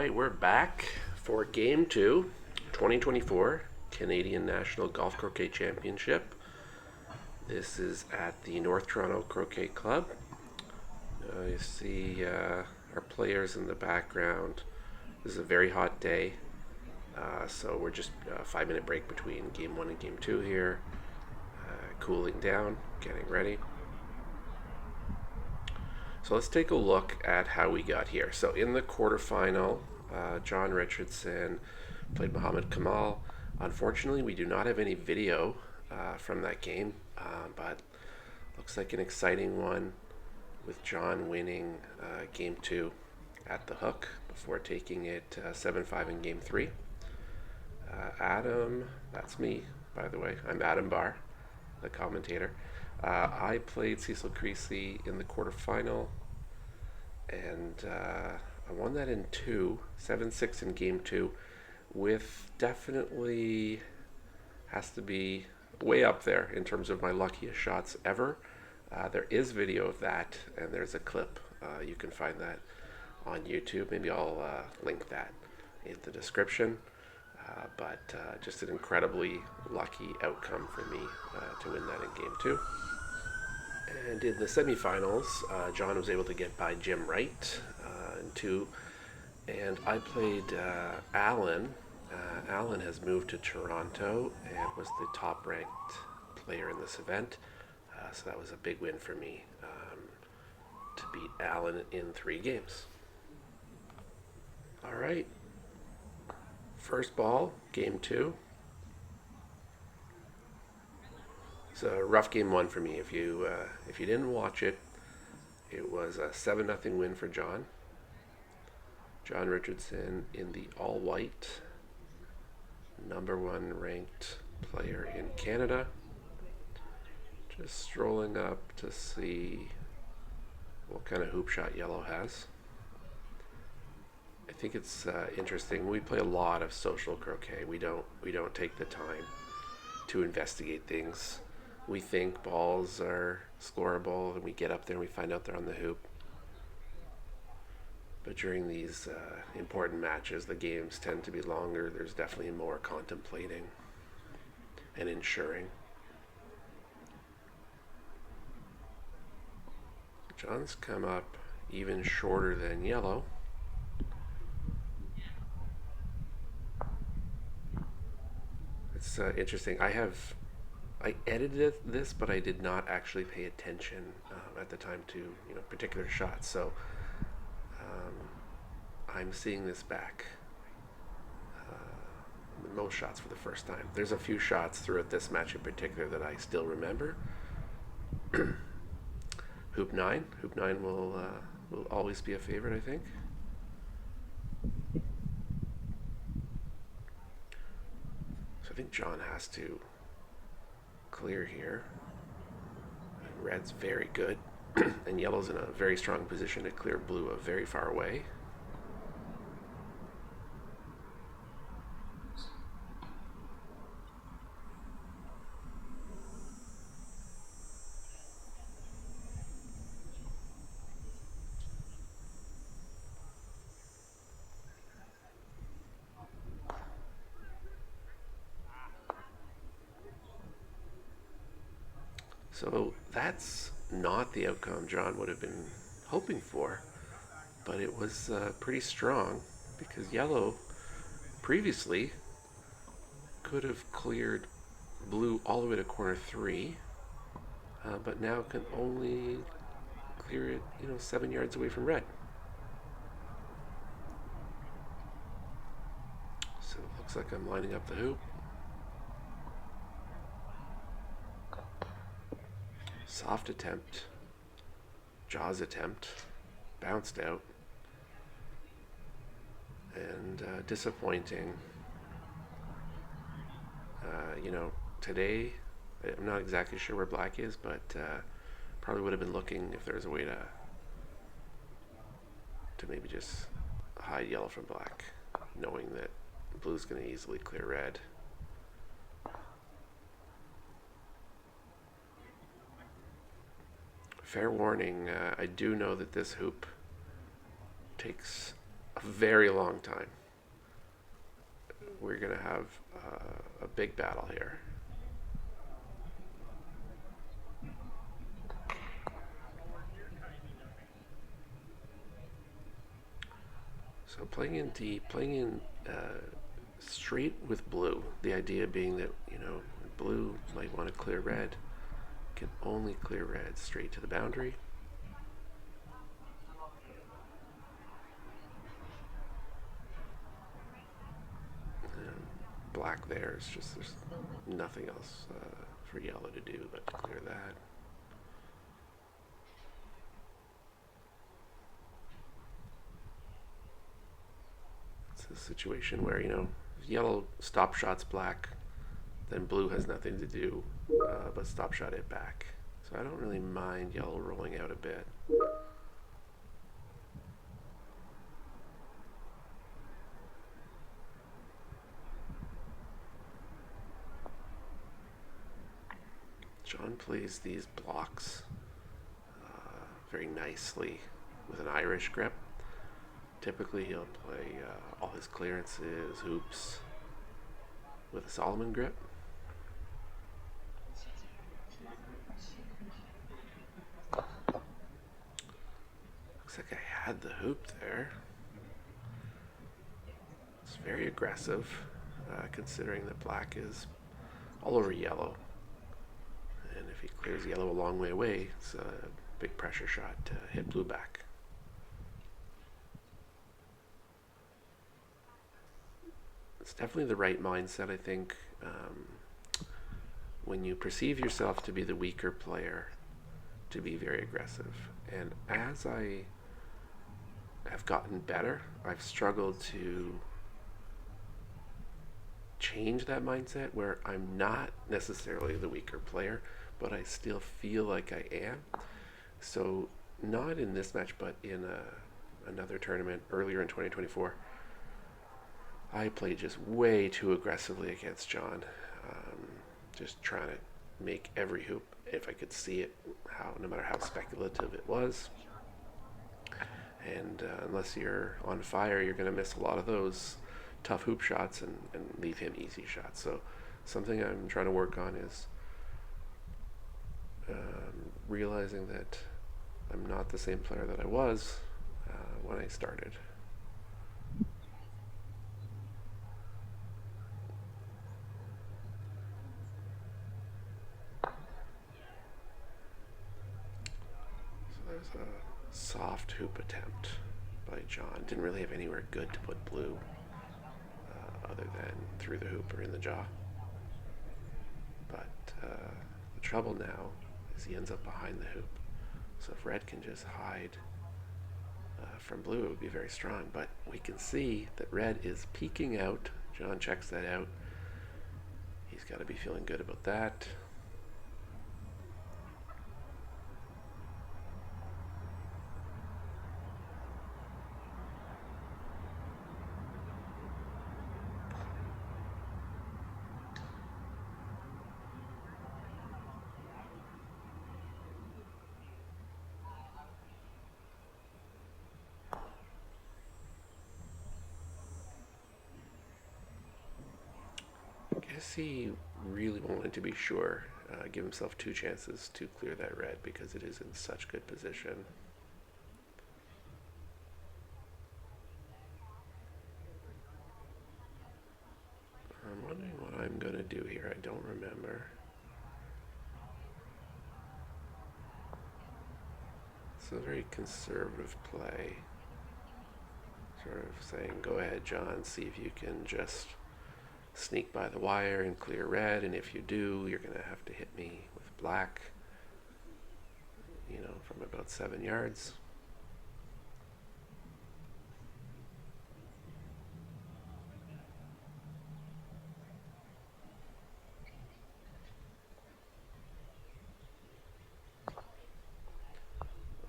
right, we're back for Game 2, 2024 Canadian National Golf Croquet Championship. This is at the North Toronto Croquet Club. You see our players in the background. This is a very hot day, so we're just a 5-minute break between Game 1 and Game 2 here. Cooling down, getting ready. So let's take a look at how we got here. So in the quarterfinal, John Richardson played Muhammad Kamal. Unfortunately, we do not have any video from that game, but looks like an exciting one with John winning Game 2 at the hook before taking it 7-5 in Game 3. Adam, that's me, by the way. I'm Adam Barr, the commentator. I played Cecil Creasy in the quarterfinal, and I won that in 7-6 in Game 2, with definitely has to be way up there in terms of my luckiest shots ever. There is video of that, and there's a clip. You can find that on YouTube. Maybe I'll link that in the description. But just an incredibly lucky outcome for me to win that in Game 2. And in the semifinals, John was able to get by Jim Wright in 2. And I played Alan. Alan has moved to Toronto and was the top-ranked player in this event. So that was a big win for me to beat Alan in 3 games. All right. First ball, Game 2. It's a rough Game 1 for me. If you didn't watch it, it was a 7-0 win for John. John Richardson in the all-white, #1 ranked player in Canada. Just strolling up to see what kind of hoop shot yellow has. I think it's interesting. We play a lot of social croquet. We don't take the time to investigate things. We think balls are scoreable, and we get up there and we find out they're on the hoop. But during these important matches, the games tend to be longer. There's definitely more contemplating and ensuring. John's come up even shorter than yellow. It's interesting. I edited this, but I did not actually pay attention at the time to particular shots. So I'm seeing this back. Most shots for the first time. There's a few shots throughout this match in particular that I still remember. Hoop 9. Hoop 9 will always be a favorite, I think. So I think John has to clear here. Red's very good, and yellow's in a very strong position to clear blue very far away. So that's not the outcome John would have been hoping for, but it was pretty strong because yellow previously could have cleared blue all the way to corner 3, but now can only clear it 7 yards away from red. So it looks like I'm lining up the hoop. Soft attempt, Jaws attempt, bounced out, and disappointing. Today, I'm not exactly sure where black is, but probably would have been looking if there was a way to maybe just hide yellow from black, knowing that blue's going to easily clear red. Fair warning, I do know that this hoop takes a a very long time. We're going to have a big battle here. So playing in deep, playing in straight with blue. The idea being that, blue might want to clear red, can only clear red straight to the boundary. And black there is just, there's nothing else for yellow to do but to clear that. It's a situation where, yellow stop shots black, then blue has nothing to do but stop shot it back. So I don't really mind yellow rolling out a bit. John plays these blocks very nicely with an Irish grip. Typically he'll play all his clearances, hoops, with a Solomon grip. Looks like I had the hoop there. It's very aggressive, considering that black is all over yellow. And if he clears yellow a long way away, it's a big pressure shot to hit blue back. It's definitely the right mindset, I think, when you perceive yourself to be the weaker player, to be very aggressive. And as I have gotten better, I've struggled to change that mindset where I'm not necessarily the weaker player, but I still feel like I am. So not in this match, but in another tournament earlier in 2024, I played just way too aggressively against John, just trying to make every hoop, if I could see it, no matter how speculative it was. And unless you're on fire, you're going to miss a lot of those tough hoop shots and leave him easy shots. So something I'm trying to work on is realizing that I'm not the same player that I was when I started. So there's a soft hoop attempt by John. Didn't really have anywhere good to put blue other than through the hoop or in the jaw. But the trouble now is he ends up behind the hoop. So if red can just hide from blue, it would be very strong. But we can see that red is peeking out. John checks that out. He's got to be feeling good about that. I guess he really wanted to be sure, give himself two chances to clear that red because it is in such good position. I'm wondering what I'm going to do here. I don't remember. It's a very conservative play. Sort of saying, go ahead, John, see if you can just sneak by the wire and clear red, and if you do, you're going to have to hit me with black, from about 7 yards.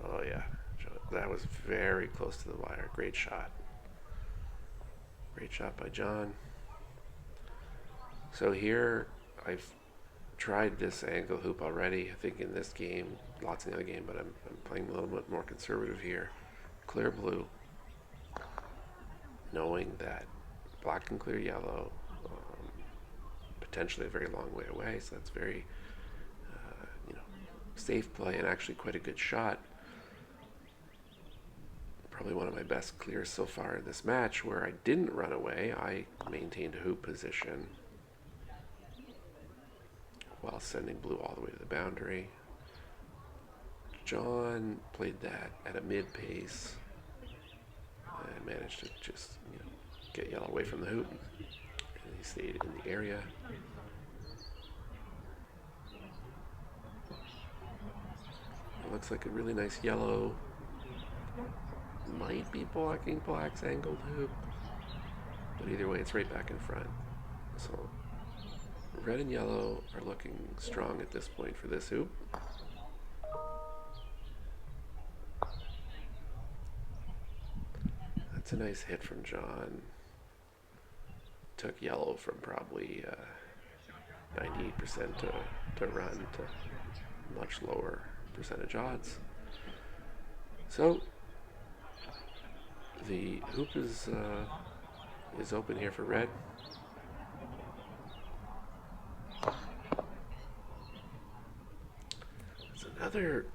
Oh yeah, that was very close to the wire. Great shot. Great shot by John. So here, I've tried this angle hoop already, I think in this game, lots in the other game, but I'm playing a little bit more conservative here. Clear blue. knowing that black can clear yellow, potentially a very long way away, so that's very safe play and actually quite a good shot. Probably one of my best clears so far in this match, where I didn't run away. I maintained hoop position while sending blue all the way to the boundary. John played that at a mid pace and managed to just get yellow away from the hoop, and he stayed in the area. It looks like a really nice yellow. Might be blocking black's angled hoop, but either way, it's right back in front. So red and yellow are looking strong at this point for this hoop. That's a nice hit from John. Took yellow from probably 98% to run to much lower percentage odds. So the hoop is open here for red. It's another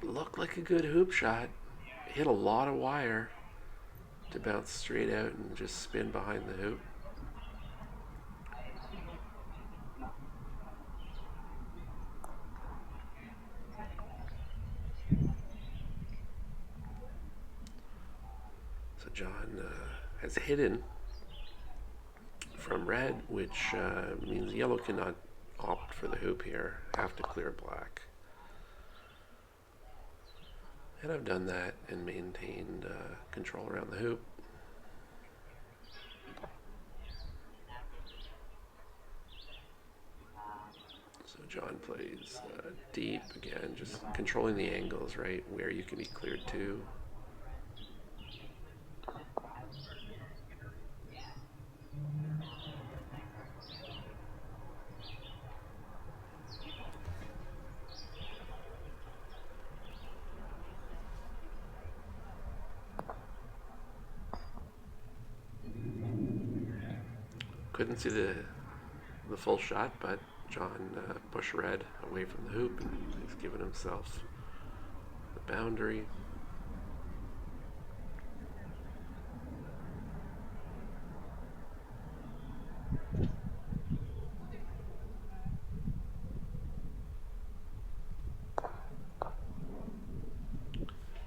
looked like a good hoop shot. Hit a lot of wire to bounce straight out and just spin behind the hoop. So John has hidden from red, which means yellow cannot opt for the hoop here, have to clear black. And I've done that and maintained control around the hoop. So John plays deep again, just controlling the angles, right, where you can be cleared to. Couldn't see the full shot, but John pushed red away from the hoop, and he's given himself the boundary.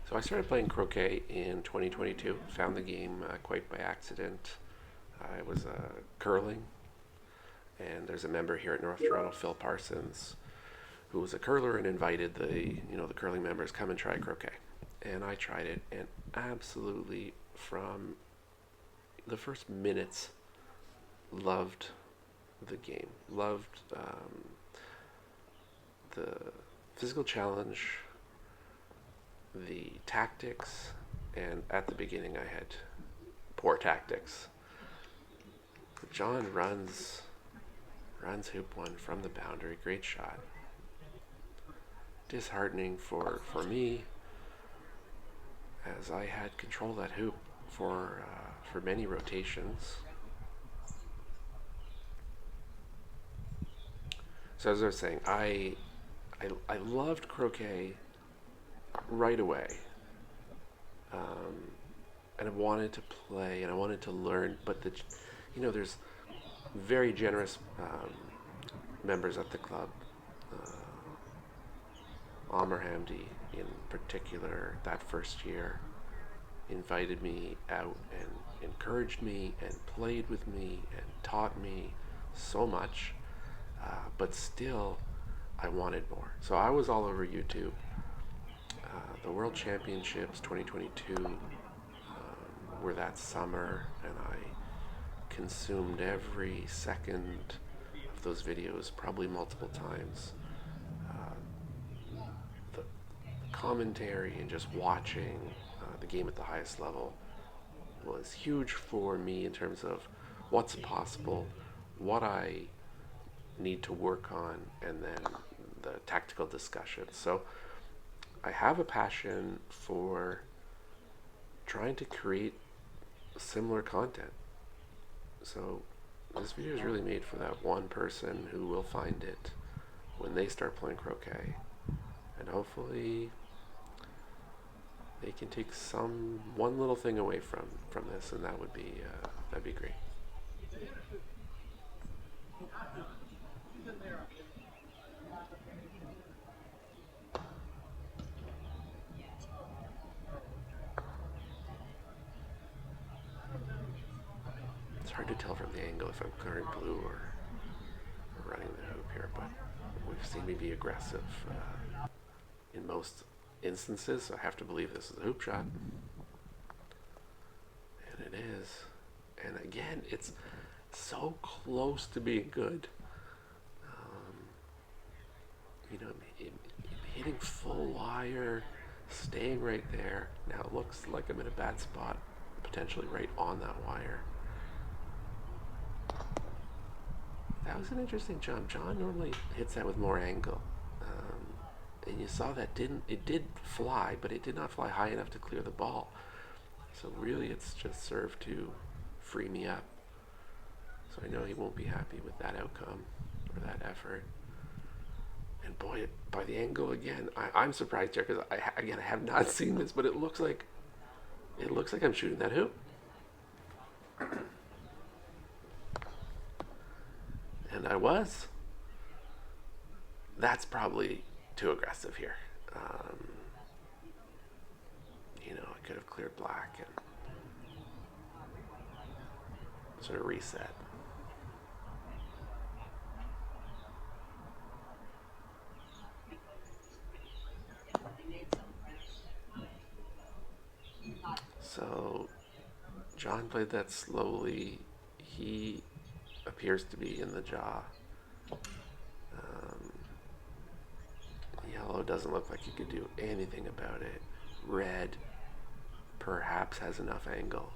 So I started playing croquet in 2022, found the game quite by accident. I was curling, and there's a member here at North Toronto, Phil Parsons, who was a curler and invited the curling members, come and try croquet. And I tried it, and absolutely from the first minutes loved the game, loved the physical challenge, the tactics, and at the beginning I had poor tactics. John runs hoop one from the boundary, great shot. Disheartening for me, as I had control of that hoop for many rotations. So as I was saying, I loved croquet right away, and I wanted to play and I wanted to learn, but there's very generous members at the club. Amr Hamdi in particular, that first year, invited me out and encouraged me and played with me and taught me so much, but still I wanted more. So I was all over YouTube. The World Championships 2022 were that summer, and I consumed every second of those videos, probably multiple times. The commentary and just watching the game at the highest level was huge for me in terms of what's possible, what I need to work on, and then the tactical discussion. So I have a passion for trying to create similar content. So this video is really made for that one person who will find it when they start playing croquet, and hopefully they can take some one little thing away from this, and that'd be great. It's hard to tell from the angle if I'm clearing blue or running the hoop here, but we've seen me be aggressive in most instances, so I have to believe this is a hoop shot. And it is. And again, it's so close to being good. You know, hitting full wire, staying right there. Now it looks like I'm in a bad spot, potentially right on that wire. That was an interesting jump. John normally hits that with more angle. And you saw that it did fly, but it did not fly high enough to clear the ball. So really it's just served to free me up. So I know he won't be happy with that outcome or that effort. And boy, by the angle again, I'm surprised here because I have not seen this, but it looks like I'm shooting that hoop. And I was. That's probably too aggressive here. You know, I could have cleared black and sort of reset. So John played that slowly. He appears to be in the jaw. Yellow doesn't look like he could do anything about it. Red perhaps has enough angle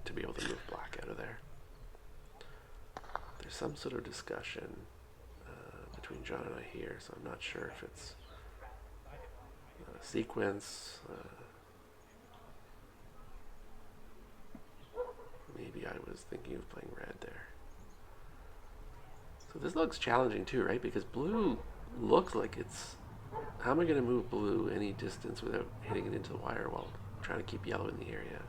to be able to move black out of there. There's some sort of discussion between John and I here, so I'm not sure if it's a sequence. Maybe I was thinking of playing red there. So this looks challenging too, right? Because blue looks like it's... How am I going to move blue any distance without hitting it into the wire while trying to keep yellow in the area?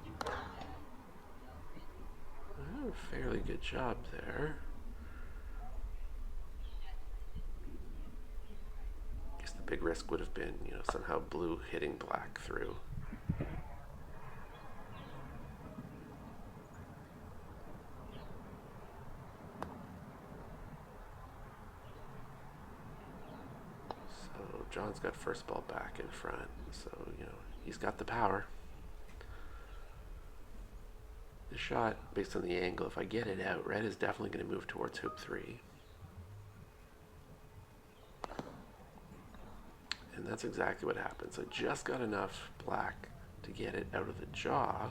Oh, fairly good job there. I guess the big risk would have been, you know, somehow blue hitting black through. John's got first ball back in front, so, you know, he's got the power. The shot, based on the angle, if I get it out, red is definitely going to move towards hoop 3. And that's exactly what happened. So I just got enough black to get it out of the jaw,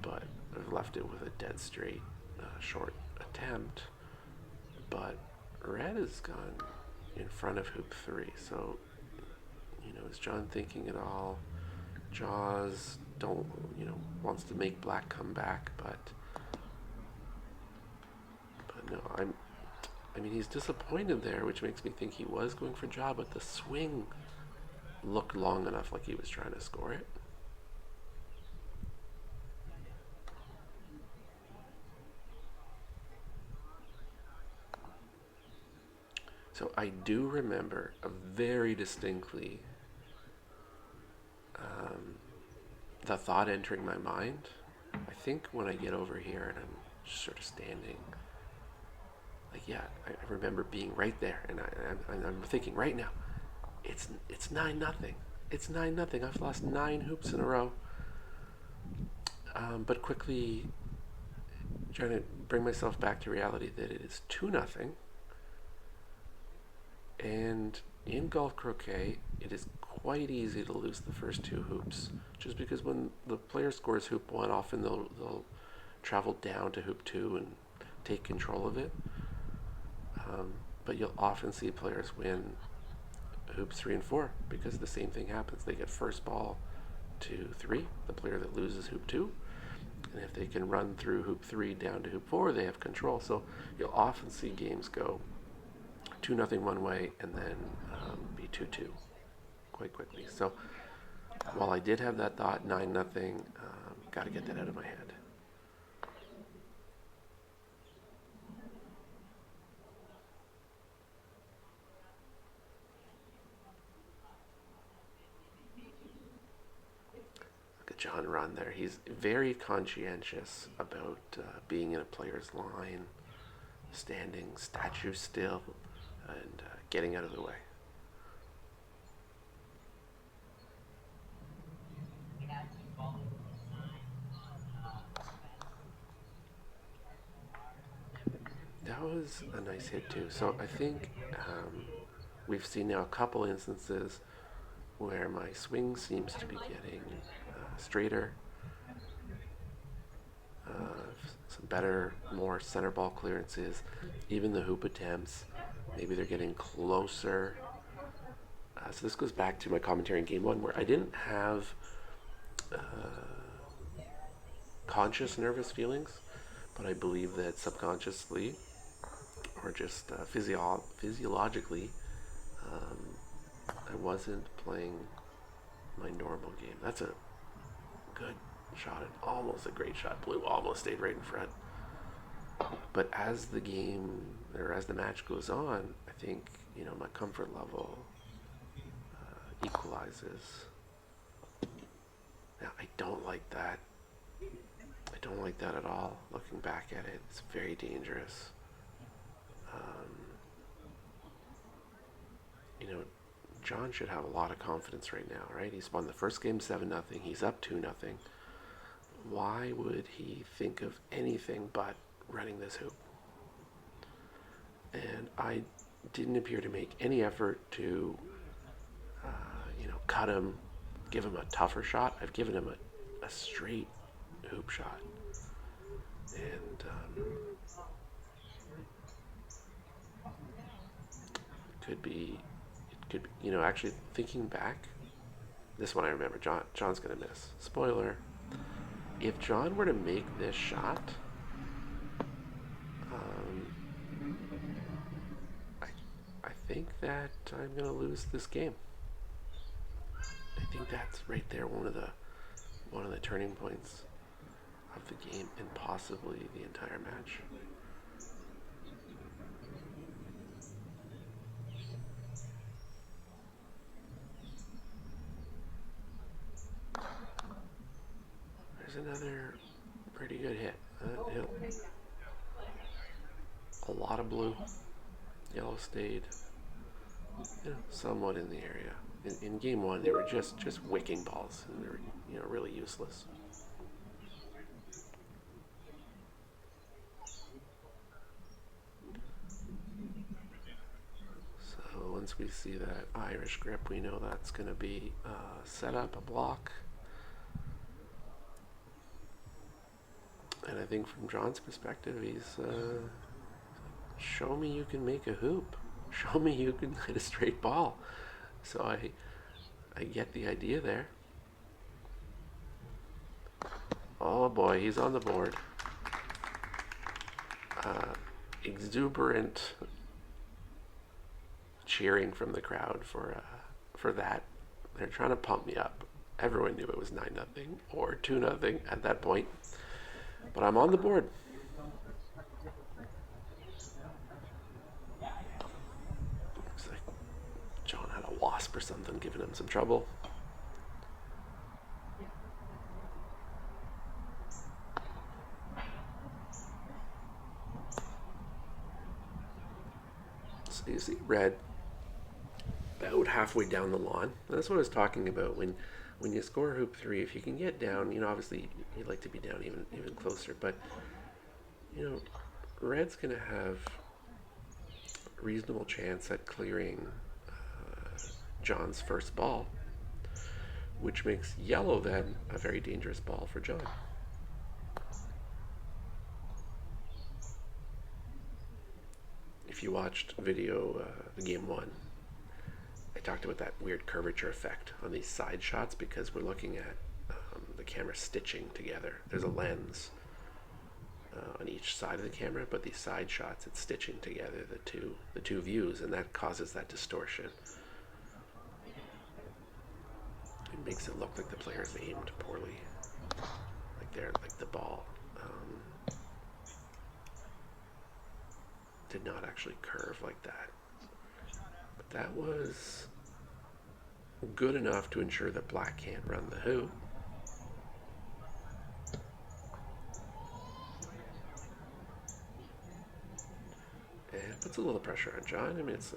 but I've left it with a dead straight short attempt. But red has gone in front of hoop 3, so, you know, is John thinking at all? Jaws don't, you know, wants to make black come back, but no, I mean, he's disappointed there, which makes me think he was going for jaw, but the swing looked long enough like he was trying to score it. So I do remember very distinctly the thought entering my mind. I think when I get over here and I'm just sort of standing, like, yeah, I remember being right there, and I'm thinking right now, it's 9-0. It's 9-0. I've lost 9 hoops in a row. But quickly trying to bring myself back to reality that it is 2-0. And in golf croquet, it is quite easy to lose the first 2 hoops, just because when the player scores hoop 1, often they'll travel down to hoop 2 and take control of it. But you'll often see players win hoops 3 and 4 because the same thing happens. They get first ball, to 3, the player that loses hoop 2. And if they can run through hoop 3 down to hoop 4, they have control. So you'll often see games go 2-0 one way and then be 2-2 quite quickly. So while I did have that thought, 9-0, got to get that out of my head. John run there. He's very conscientious about being in a player's line, standing statue still, and getting out of the way. That was a nice hit too. So I think we've seen now a couple instances where my swing seems to be getting straighter, some better, more center ball clearances. Even the hoop attempts, maybe they're getting closer. So this goes back to my commentary in game 1 where I didn't have conscious nervous feelings, but I believe that subconsciously or just physiologically I wasn't playing my normal game. That's a good shot, and almost a great shot. Blue almost stayed right in front. But as the game, or as the match goes on, I think, my comfort level equalizes. Now, I don't like that. I don't like that at all. Looking back at it, it's very dangerous. John should have a lot of confidence right now, right? He's won the first game 7-0. He's up 2-0. Why would he think of anything but running this hoop? And I didn't appear to make any effort to, cut him, give him a tougher shot. I've given him a straight hoop shot. And could be, actually thinking back, this one I remember, John's going to miss. Spoiler, if John were to make this shot, I think that I'm going to lose this game. I think that's right there one of the turning points of the game and possibly the entire match. There's another pretty good hit. A lot of blue. Yellow stayed somewhat in the area. In game 1, they were just wicking balls, and they were really useless. So once we see that Irish grip, we know that's going to be set up, a block. And I think from John's perspective, he's show me you can make a hoop. Show me you can hit a straight ball. So I get the idea there. Oh boy, he's on the board. Exuberant cheering from the crowd for that. They're trying to pump me up. Everyone knew it was 9-0 or 2-0 at that point. But I'm on the board. Looks like John had a wasp or something giving him some trouble. So you see red about halfway down the lawn. That's what I was talking about when you score hoop 3, if you can get down, obviously you'd like to be down even closer, but red's going to have a reasonable chance at clearing John's first ball, which makes yellow then a very dangerous ball for John. If you watched video game 1, I talked about that weird curvature effect on these side shots because we're looking at camera stitching together. There's a lens on each side of the camera, but these side shots, it's stitching together the two views, and that causes that distortion. It makes it look like the players aimed poorly, like the ball did not actually curve like that. But that was good enough to ensure that black can't run the hoop. And puts a little pressure on John. I mean, it's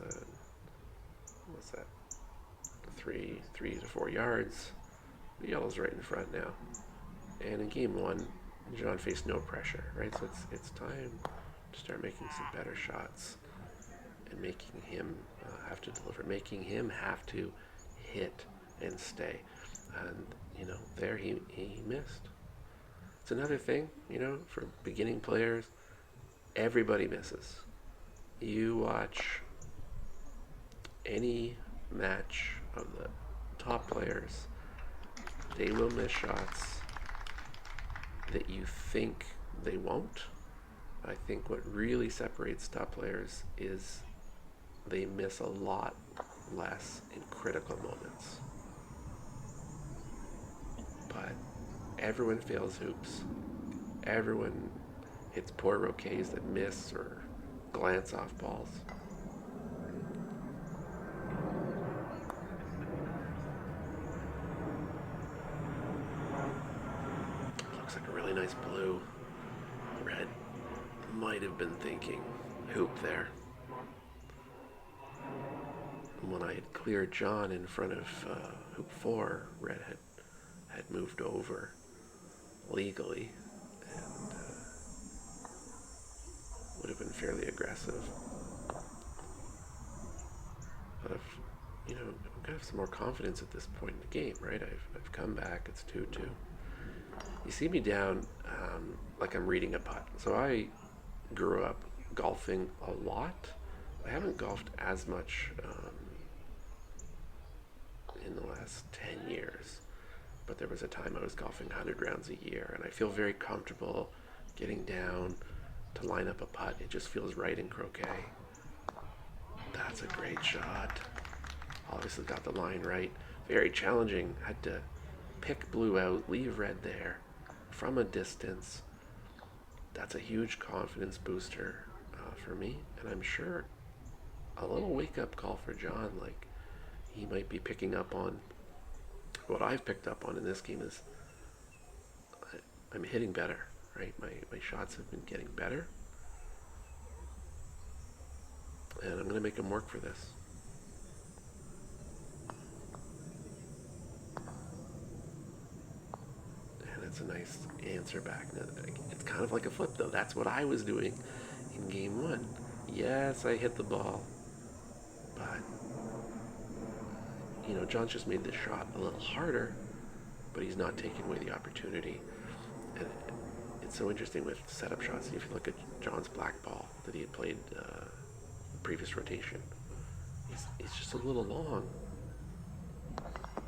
what's that? 3 to 4 yards. The yellow's right in front now. And in game 1, John faced no pressure, right? So it's time to start making some better shots and making him have to deliver, making him have to hit and stay. And, you know, there he missed. It's another thing, you know, for beginning players, everybody misses. You watch any match of the top players, they will miss shots that you think they won't. I think what really separates top players is they miss a lot less in critical moments. But everyone fails hoops. Everyone hits poor roquets that miss or glance off balls. Looks like a really nice blue. Red might have been thinking hoop there. When I had cleared John in front of hoop 4, Red had moved over legally and would have been fairly aggressive. But I'm gonna have some more confidence at this point in the game, right? I've come back. It's 2-2. You see me down like I'm reading a putt. So I grew up golfing a lot. I haven't golfed as much in the last 10 years, but there was a time I was golfing 100 rounds a year, and I feel very comfortable getting down to line up a putt. It just feels right in croquet. That's a great shot. Obviously got the line right. Very challenging. Had to pick blue out, leave red there from a distance. That's a huge confidence booster for me, and I'm sure a little wake-up call for John. Like, he might be picking up on what I've picked up on in this game is I'm hitting better, right? My shots have been getting better, and I'm going to make him work for this. And it's a nice answer back. It's kind of like a flip, though. That's what I was doing in game 1. Yes, I hit the ball, but John's just made this shot a little harder, but he's not taking away the opportunity. And it's so interesting with setup shots. If you look at John's black ball that he had played the previous rotation, it's just a little long,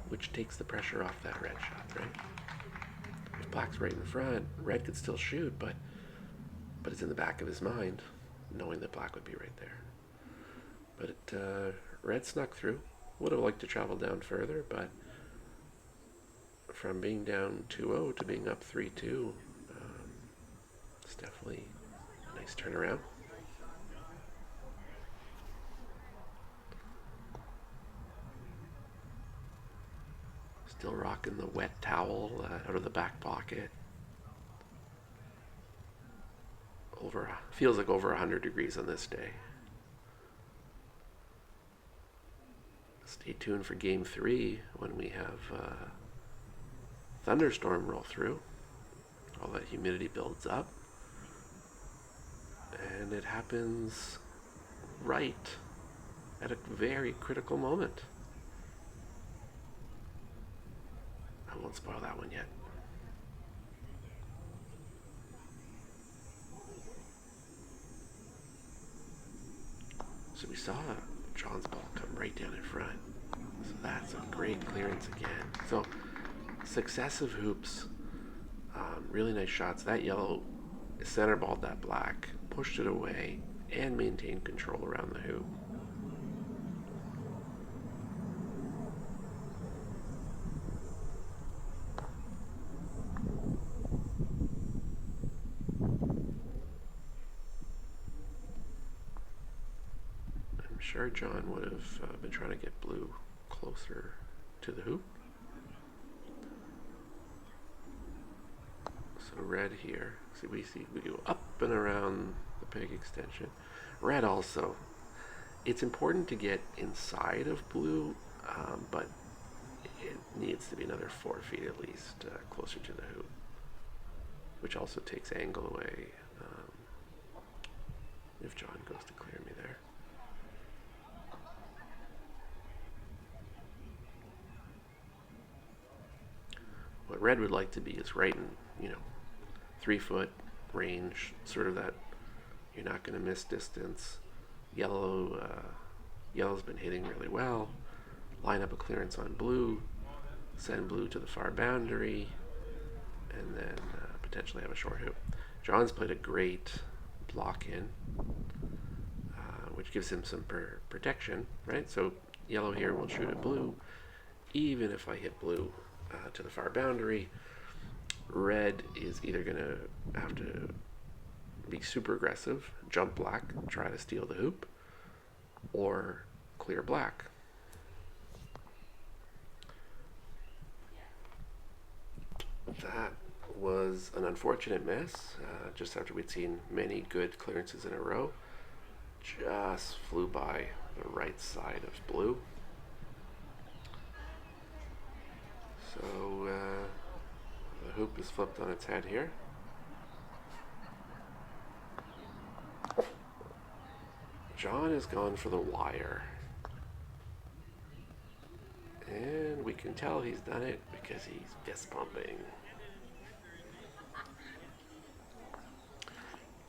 which takes the pressure off that red shot, right? If black's right in front, red could still shoot, but it's in the back of his mind, knowing that black would be right there. But red snuck through. Would have liked to travel down further, but from being down 2-0 to being up 3-2, it's definitely a nice turnaround. Still rocking the wet towel out of the back pocket. Feels like over 100 degrees on this day. Stay tuned for game 3 when we have thunderstorm roll through. All that humidity builds up, and it happens right at a very critical moment. I won't spoil that one yet. So we saw John's ball come right down in front. So that's a great clearance again. So successive hoops really nice shots. That yellow center balled that black, pushed it away, and maintained control around the hoop. I'm sure John would have been trying to get blue closer to the hoop. So red here, see we go up and around the peg extension. Red also, it's important to get inside of blue, but it needs to be another 4 feet at least closer to the hoop, which also takes angle away if John goes to clear me there. What red would like to be is right in, 3 foot range, sort of that you're not going to miss distance. Yellow's been hitting really well. Line up a clearance on blue, send blue to the far boundary, and then potentially have a short hoop. John's played a great block in, which gives him some protection, right? So yellow here will shoot at blue, even if I hit blue to the far boundary. Red is either going to have to be super aggressive, jump black, try to steal the hoop, or clear black. That was an unfortunate miss, just after we'd seen many good clearances in a row. Just flew by the right side of blue. So the hoop is flipped on its head here. John has gone for the wire. And we can tell he's done it because he's fist pumping.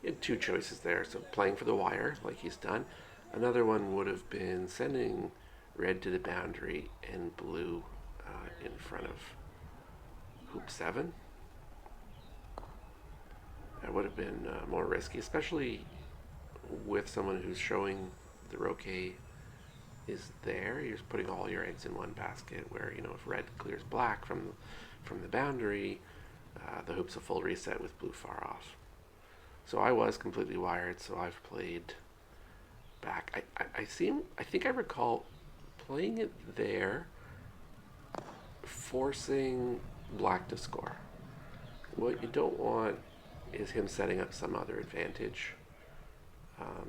He had 2 choices there, so playing for the wire, like he's done. Another one would have been sending red to the boundary and blue in front of hoop 7. That would have been more risky, especially with someone who's showing the Croquet is there. You're just putting all your eggs in one basket, where if red clears black from the boundary, the hoop's a full reset with blue far off. So I was completely wired, so I've played back. I think I recall playing it there, forcing black to score. What you don't want is him setting up some other advantage.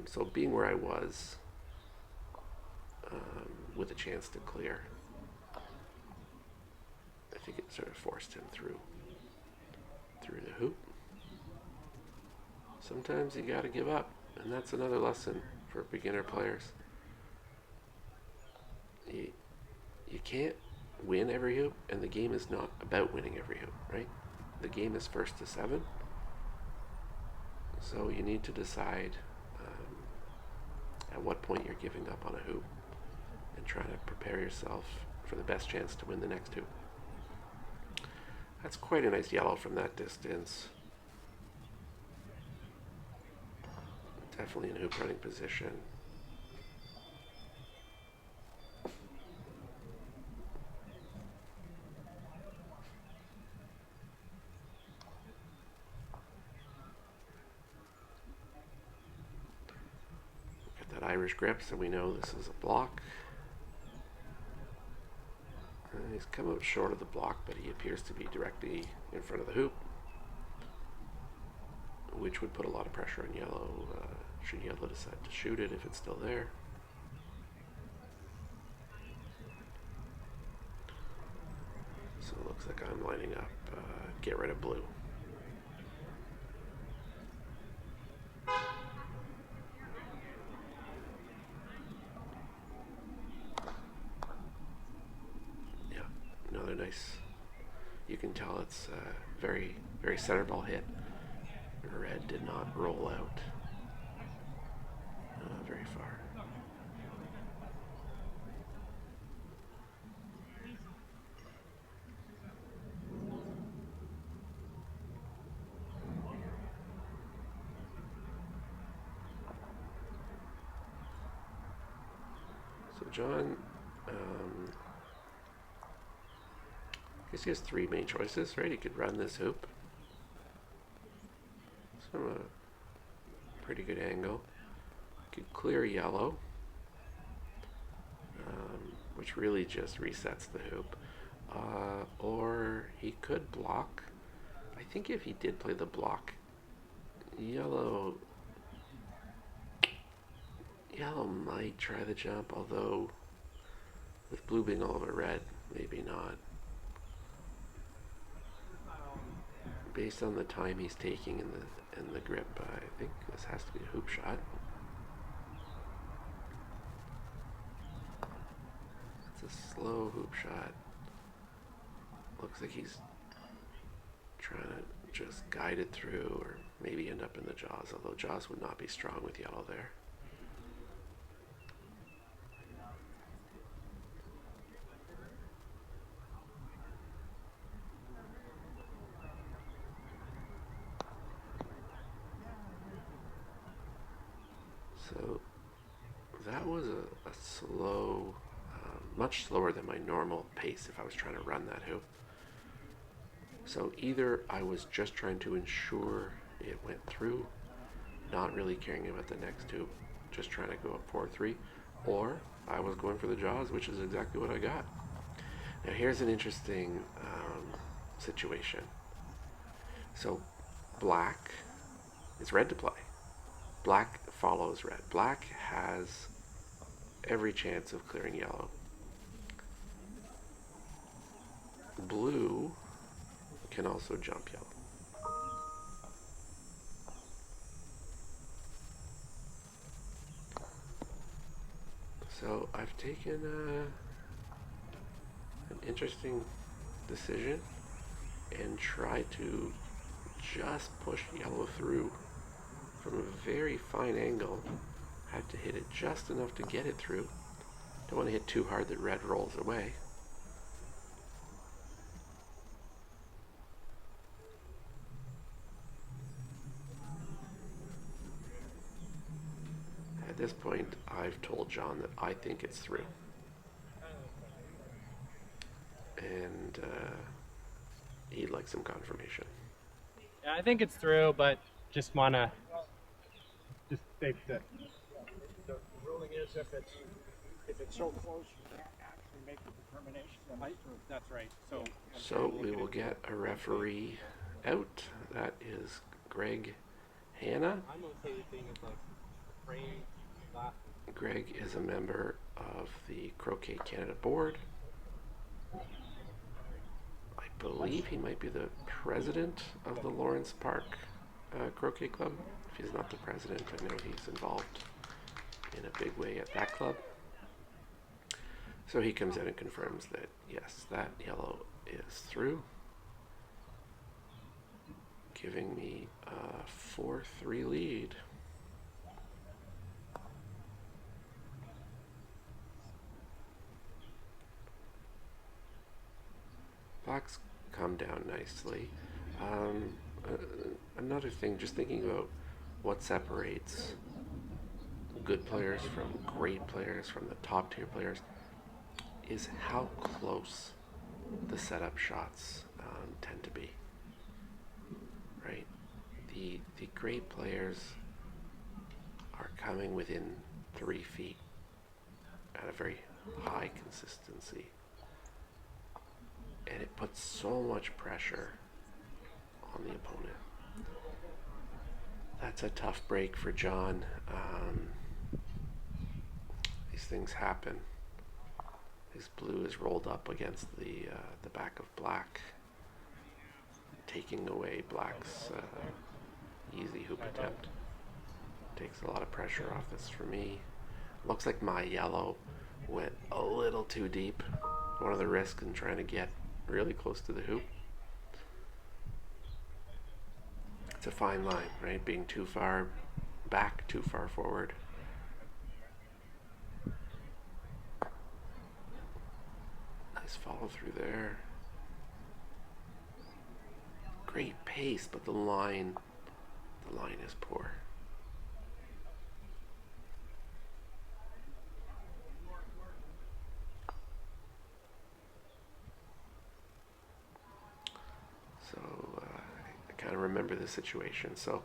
So being where I was, with a chance to clear, I think it sort of forced him through the hoop. Sometimes you gotta give up, and that's another lesson for beginner players. You can't win every hoop, and the game is not about winning every hoop, right? The game is first to 7, so you need to decide at what point you're giving up on a hoop and trying to prepare yourself for the best chance to win the next hoop. That's quite a nice yellow from that distance. Definitely in hoop running position. Got that Irish grip, so we know this is a block. And he's come out short of the block, but he appears to be directly in front of the hoop, which would put a lot of pressure on yellow, should yellow decide to shoot it if it's still there. So it looks like I'm lining up, get rid of blue. Yeah, another nice, you can tell it's a very, very center ball hit. Red did not roll out very far. John, I guess he has three main choices, right? He could run this hoop. It's from a pretty good angle. He could clear yellow, which really just resets the hoop. Or he could block. I think if he did play the block, yellow might try the jump, although with blue being all over red, maybe not. Based on the time he's taking in the grip, I think this has to be a hoop shot. It's a slow hoop shot. Looks like he's trying to just guide it through, or maybe end up in the jaws, although jaws would not be strong with yellow there. So that was a slow, much slower than my normal pace if I was trying to run that hoop. So either I was just trying to ensure it went through, not really caring about the next hoop, just trying to go up 4-3, or I was going for the jaws, which is exactly what I got. Now here's an interesting situation. So black is red to play. Black follows red. Black has every chance of clearing yellow. Blue can also jump yellow. So I've taken an interesting decision and tried to just push yellow through from a very fine angle. Had to hit it just enough to get it through. Don't want to hit too hard that red rolls away. At this point, I've told John that I think it's through. And he'd like some confirmation. Yeah, I think it's through, but just want to just state that The ruling is if it's so close, you can't actually make the determination. that's right. So we will get a referee out. That is Greg Hanna. I'm okay with being like frame that. Greg is a member of the Croquet Canada board. I believe he might be the president of the Lawrence Park Croquet Club. If he's not the president, I know he's involved in a big way at that club. So he comes out and confirms that yes, that yellow is through, giving me a 4-3 lead. Black's come down nicely. Another thing, just thinking about what separates good players from great players, from the top tier players, is how close the setup shots tend to be, right? The great players are coming within 3 feet at a very high consistency, and it puts so much pressure on the opponent. That's a tough break for John. These things happen. His blue is rolled up against the back of black, taking away black's easy hoop attempt. Takes a lot of pressure off this for me. Looks like my yellow went a little too deep. One of the risks in trying to get really close to the hoop. It's a fine line, right? Being too far back, too far forward. Nice follow through there. Great pace, but the line is poor. kind of remember the situation. So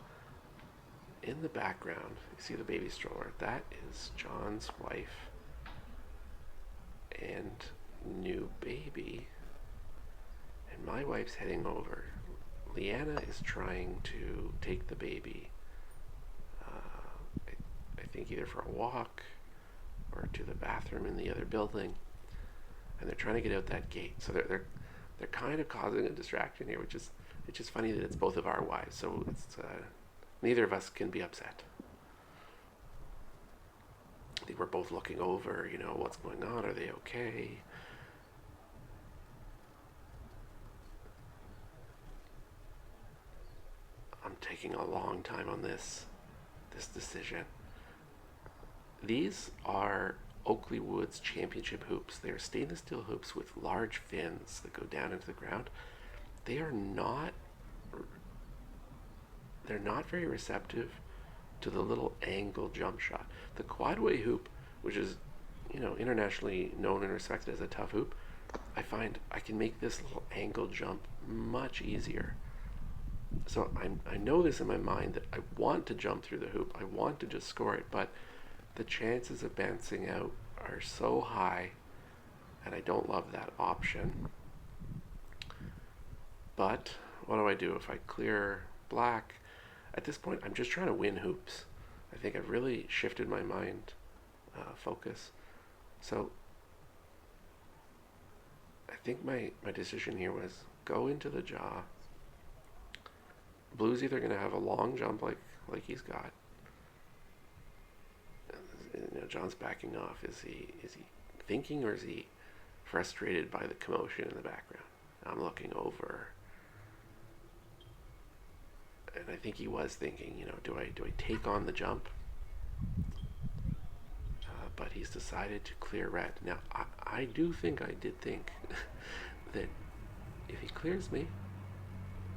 in the background, you see the baby stroller. That is John's wife and new baby. And my wife's heading over. Leanna is trying to take the baby, I think either for a walk or to the bathroom in the other building, and they're trying to get out that gate. So they're kind of causing a distraction here, which is it's just funny that it's both of our wives. So it's neither of us can be upset. I think we're both looking over, what's going on. Are they okay? I'm taking a long time on this decision. These are Oakley Woods Championship hoops. They are stainless steel hoops with large fins that go down into the ground. They're not very receptive to the little angle jump shot. The quadway hoop, which is, internationally known and respected as a tough hoop, I find I can make this little angle jump much easier. So I know this in my mind that I want to jump through the hoop. I want to just score it, but the chances of bouncing out are so high, and I don't love that option. But what do I do if I clear black? At this point, I'm just trying to win hoops. I think I've really shifted my mind focus. So I think my decision here was go into the jaw. Blue's either going to have a long jump like he's got. John's backing off. Is he thinking, or is he frustrated by the commotion in the background? I'm looking over, and I think he was thinking, do I take on the jump? But he's decided to clear red. Now, I do think I did think that if he clears me,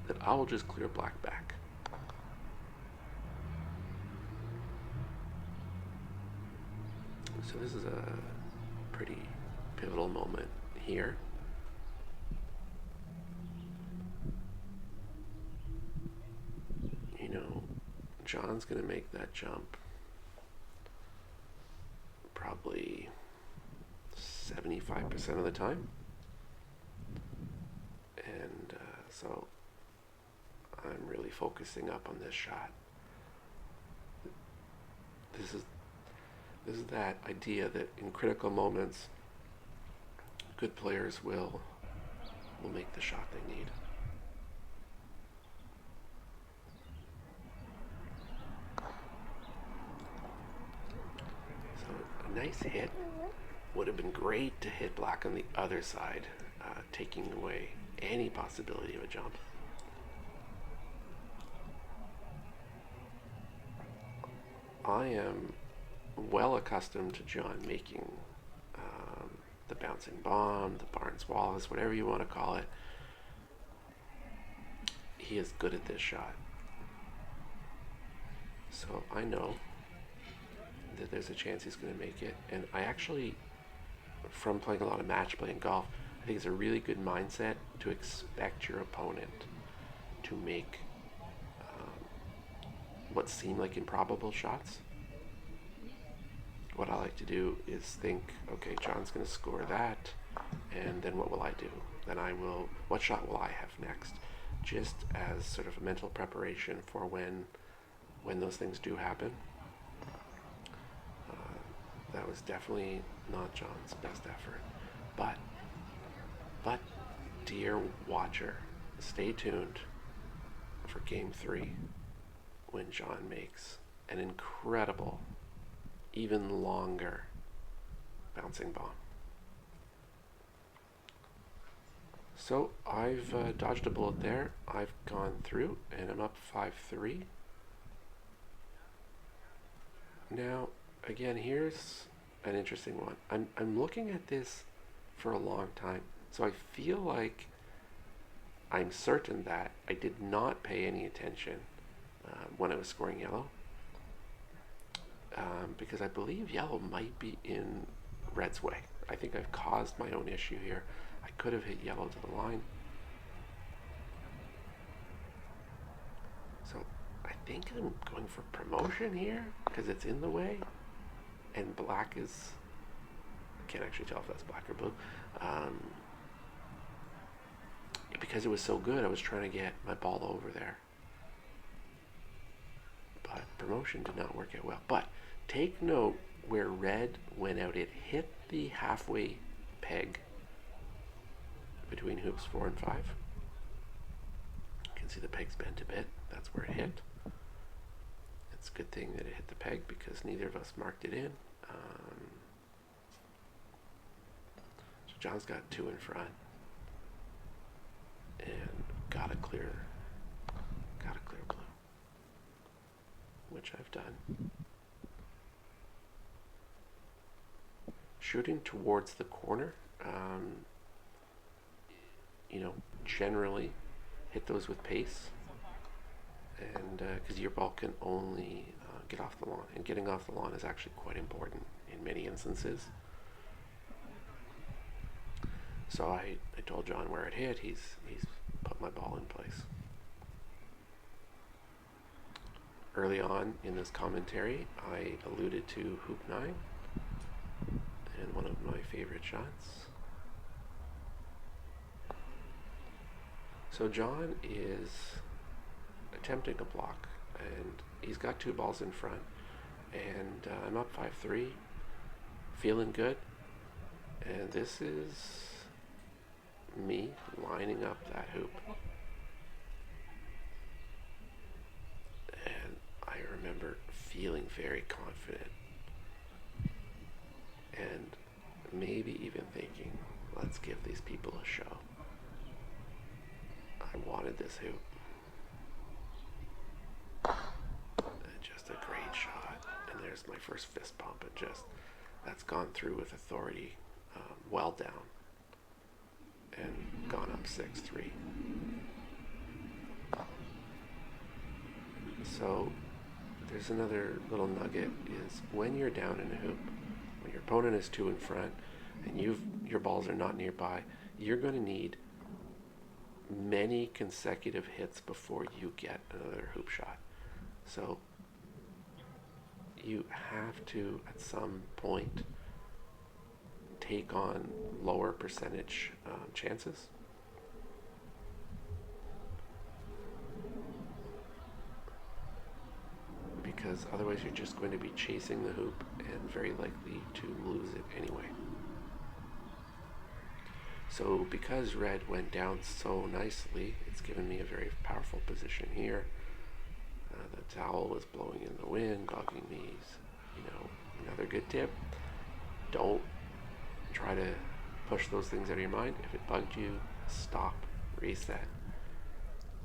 that I will just clear black back. So this is a pretty pivotal moment here. John's going to make that jump probably 75% of the time. And so I'm really focusing up on this shot. This is that idea that in critical moments, good players will make the shot they need. So a nice hit would have been great to hit black on the other side, taking away any possibility of a jump. I am well accustomed to John making the bouncing bomb, the Barnes Wallace, whatever you want to call it. He is good at this shot. So I know that there's a chance he's going to make it. And I actually, from playing a lot of match play in golf, I think it's a really good mindset to expect your opponent to make what seem like improbable shots. What I like to do is think, okay, John's going to score that, and then what will I do? Then what shot will I have next? Just as sort of a mental preparation for when those things do happen. That was definitely not John's best effort. But dear watcher, stay tuned for Game 3 when John makes an incredible, even longer bouncing bomb. So I've dodged a bullet there. I've gone through and I'm up 5-3. Now, again, here's an interesting one. I'm looking at this for a long time, so I feel like I'm certain that I did not pay any attention when I was scoring yellow, because I believe yellow might be in red's way. I think I've caused my own issue here. I could have hit yellow to the line. So I think I'm going for promotion here because it's in the way, and black is. I can't actually tell if that's black or blue. Because it was so good, I was trying to get my ball over there. But promotion did not work out well. But take note where red went out. It hit the halfway peg between hoops 4 and 5. You can see the peg's bent a bit. That's where it hit. It's a good thing that it hit the peg because neither of us marked it in. So John's got 2 in front. And gotta clear blue, which I've done. Shooting towards the corner, generally hit those with pace, and because your ball can only get off the lawn, and getting off the lawn is actually quite important in many instances. So I told John where it hit. He's put my ball in place. Early on in this commentary, I alluded to hoop 9 and one of my favorite shots. So John is attempting a block, and he's got 2 balls in front, and I'm up 5-3, feeling good, and this is me lining up that hoop. And I remember feeling very confident and maybe even thinking, let's give these people a show. I wanted this hoop. And just a great shot. And there's my first fist pump. And just, that's gone through with authority, well down. And gone up 6-3. So there's another little nugget is when you're down in a hoop, when your opponent is 2 in front and your balls are not nearby, you're going to need many consecutive hits before you get another hoop shot. So you have to at some point take on lower percentage chances. Because otherwise you're just going to be chasing the hoop and very likely to lose it anyway. So because red went down so nicely, it's given me a very powerful position here. The towel was blowing in the wind, bugging me. Another good tip, don't try to push those things out of your mind. If it bugged you, stop, reset.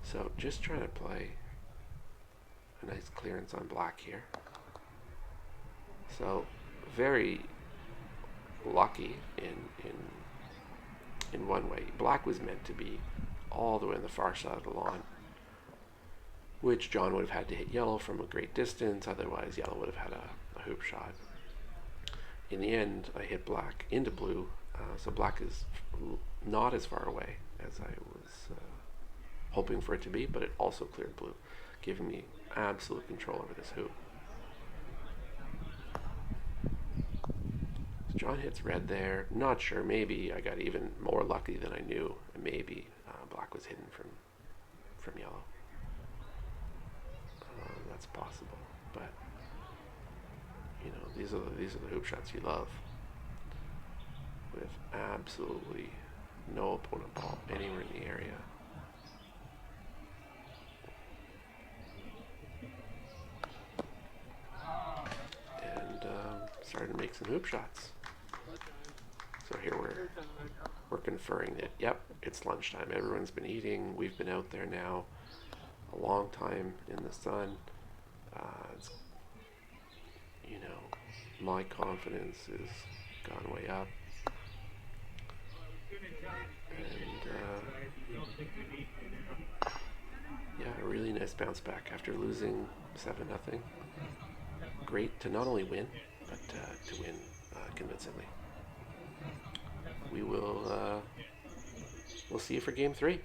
So just trying to play a nice clearance on black here. So very lucky in one way. Black was meant to be all the way on the far side of the lawn, which John would have had to hit yellow from a great distance, otherwise yellow would have had a hoop shot. In the end, I hit black into blue, so black is not as far away as I was hoping for it to be, but it also cleared blue, giving me absolute control over this hoop. So John hits red there. Not sure, maybe I got even more lucky than I knew, and maybe black was hidden from yellow. That's possible, but these are the hoop shots you love, with absolutely no opponent ball anywhere in the area. And started to make some hoop shots. So here we're conferring that, yep, it's lunchtime. Everyone's been eating. We've been out there now a long time in the sun. My confidence has gone way up. And a really nice bounce back after losing 7-0. Great to not only win, but to win convincingly. We'll see you for game 3.